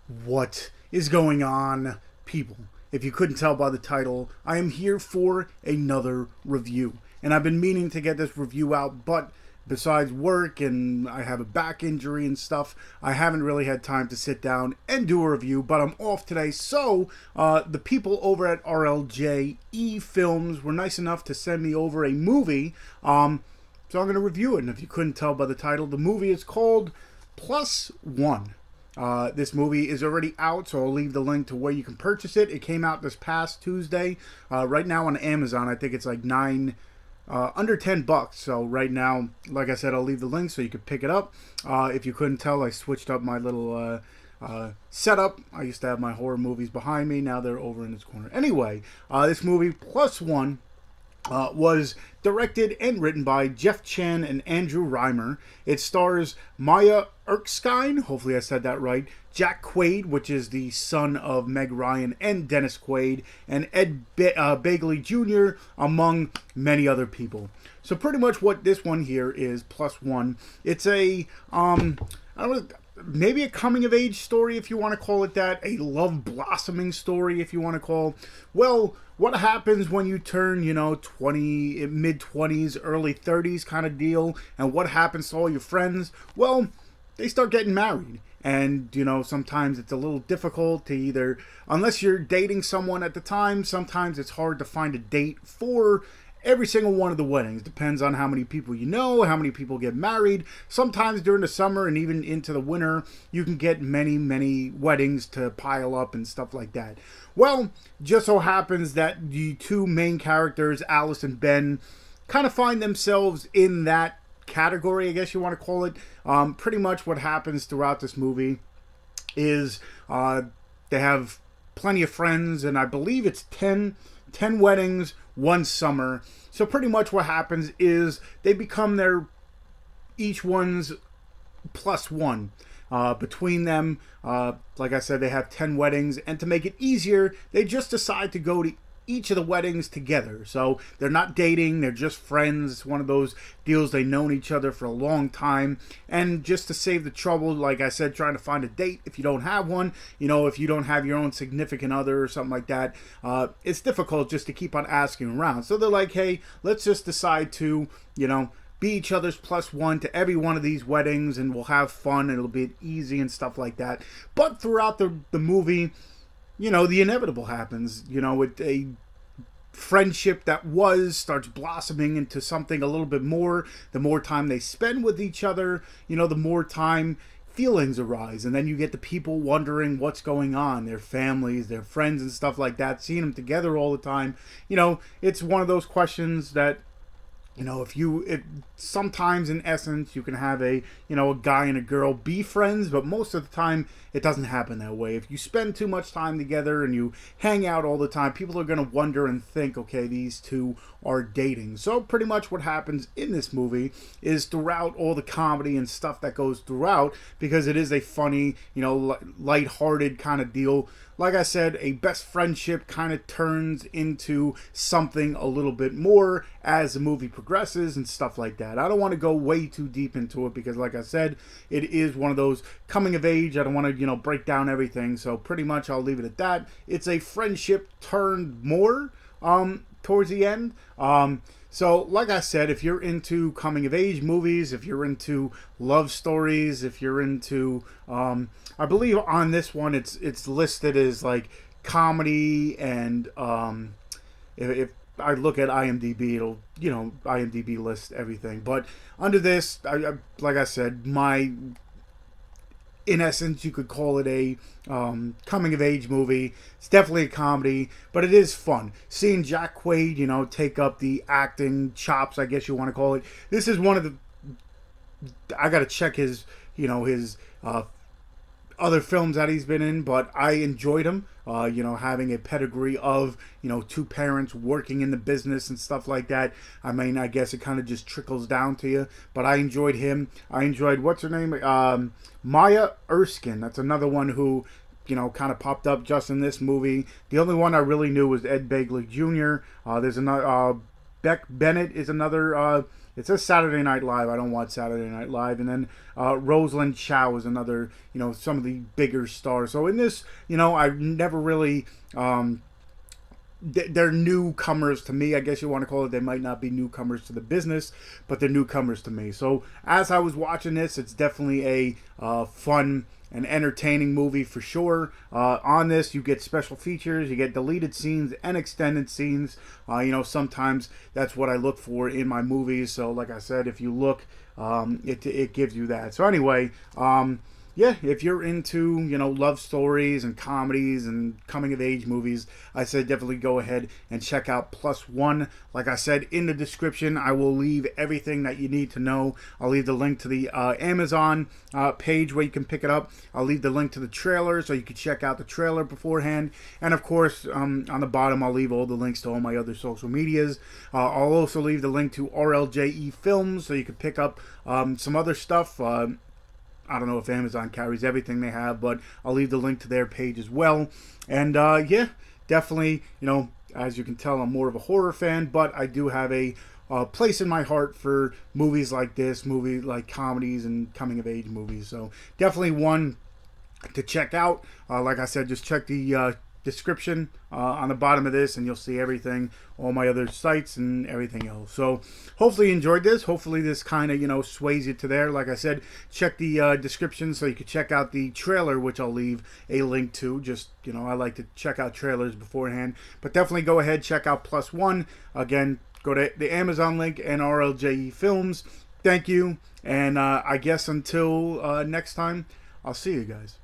What is going on, people? If you couldn't tell by the title, I am here for another review. And I've been meaning to get this review out, but besides work and I have a back injury and stuff, I haven't really had time to sit down and do a review, but I'm off today. So the people over at RLJE Films were nice enough to send me over a movie. So I'm going to review it. And if you couldn't tell by the title, the movie is called Plus One. This movie is already out, so I'll leave the link to where you can purchase it. It came out this past Tuesday. Right now on Amazon, I think it's like under $10. So right now, like I said, I'll leave the link so you can pick it up. If you couldn't tell, I switched up my little setup. I used to have my horror movies behind me. Now they're over in this corner. Anyway, this movie, Plus One, was directed and written by Jeff Chan and Andrew Reimer. It stars Maya Erskine, hopefully I said that right, Jack Quaid, which is the son of Meg Ryan and Dennis Quaid, and Ed Begley Jr., among many other people. So pretty much what this one here is, Plus One, it's a, I don't know, maybe a coming-of-age story, if you want to call it that, a love-blossoming story, if you want to call. Well, what happens when you turn, mid-20s, early 30s kind of deal, and what happens to all your friends? Well, they start getting married. And, sometimes it's a little difficult to either, unless you're dating someone at the time, sometimes it's hard to find a date for every single one of the weddings. Depends on how many people you know, how many people get married. Sometimes during the summer and even into the winter, you can get many, many weddings to pile up and stuff like that. Well, just so happens that the two main characters, Alice and Ben, kind of find themselves in that category, I guess you want to call it. Pretty much what happens throughout this movie is they have plenty of friends, and I believe it's 10 weddings, one summer. So pretty much what happens is they become each one's plus one. Between them, like I said, they have 10 weddings, and to make it easier, they just decide to go to each of the weddings together. So they're not dating, they're just friends. It's one of those deals, they've known each other for a long time, and just to save the trouble, like I said, trying to find a date if you don't have one, if you don't have your own significant other or something like that, it's difficult just to keep on asking around. So they're like, hey, let's just decide to, be each other's plus one to every one of these weddings, and we'll have fun, and it'll be easy and stuff like that. But throughout the movie, the inevitable happens. With a friendship that starts blossoming into something a little bit more. The more time they spend with each other, the more time feelings arise. And then you get the people wondering what's going on, their families, their friends and stuff like that, seeing them together all the time. It's one of those questions that, if sometimes in essence you can have a guy and a girl be friends, but most of the time it doesn't happen that way. If you spend too much time together and you hang out all the time, people are going to wonder and think, okay, these two are dating. So pretty much what happens in this movie is throughout all the comedy and stuff that goes throughout, because it is a funny, lighthearted kind of deal. Like I said, a best friendship kind of turns into something a little bit more as the movie progresses and stuff like that. I don't want to go way too deep into it because, like I said, it is one of those coming of age. I don't want to, break down everything. So pretty much I'll leave it at that. It's a friendship turned more towards the end. So, like I said, if you're into coming-of-age movies, if you're into love stories, if you're into, I believe on this one it's listed as like comedy, and if I look at IMDb, it'll IMDb lists everything. But under this, like I said, in essence, you could call it a coming-of-age movie. It's definitely a comedy, but it is fun. Seeing Jack Quaid, take up the acting chops, I guess you want to call it. This is one of the... I got to check his other films that he's been in, but I enjoyed him. Having a pedigree of, two parents working in the business and stuff like that. I mean, I guess it kind of just trickles down to you. But I enjoyed him. I enjoyed, what's her name? Maya Erskine. That's another one who, kind of popped up just in this movie. The only one I really knew was Ed Begley Jr. There's another, Beck Bennett is another, It says Saturday Night Live. I don't watch Saturday Night Live. And then Rosalind Chow is another, some of the bigger stars. So in this, I've never really they're newcomers to me, I guess you want to call it. They might not be newcomers to the business, but they're newcomers to me. So as I was watching this, it's definitely a fun and entertaining movie for sure. On this, you get special features, you get deleted scenes and extended scenes. Sometimes that's what I look for in my movies. So like I said, if you look, it gives you that. So anyway, yeah, if you're into, love stories and comedies and coming of age movies, I say definitely go ahead and check out Plus One. Like I said, in the description, I will leave everything that you need to know. I'll leave the link to the Amazon page where you can pick it up. I'll leave the link to the trailer so you can check out the trailer beforehand. And of course, on the bottom, I'll leave all the links to all my other social medias. I'll also leave the link to RLJE Films so you can pick up some other stuff. I don't know if Amazon carries everything they have, but I'll leave the link to their page as well. And yeah, definitely, as you can tell, I'm more of a horror fan, but I do have a place in my heart for movies like this, movies like comedies and coming of age movies. So definitely one to check out. Like I said, just check the description on the bottom of this and you'll see everything, all my other sites and everything else. So hopefully you enjoyed this. Hopefully this kind of sways you to there. Like I said, check the description so you can check out the trailer, which I'll leave a link to. Just I like to check out trailers beforehand, but definitely go ahead, check out Plus One. Again, go to the Amazon link and RLJE Films. Thank you, and I guess until next time, I'll see you guys.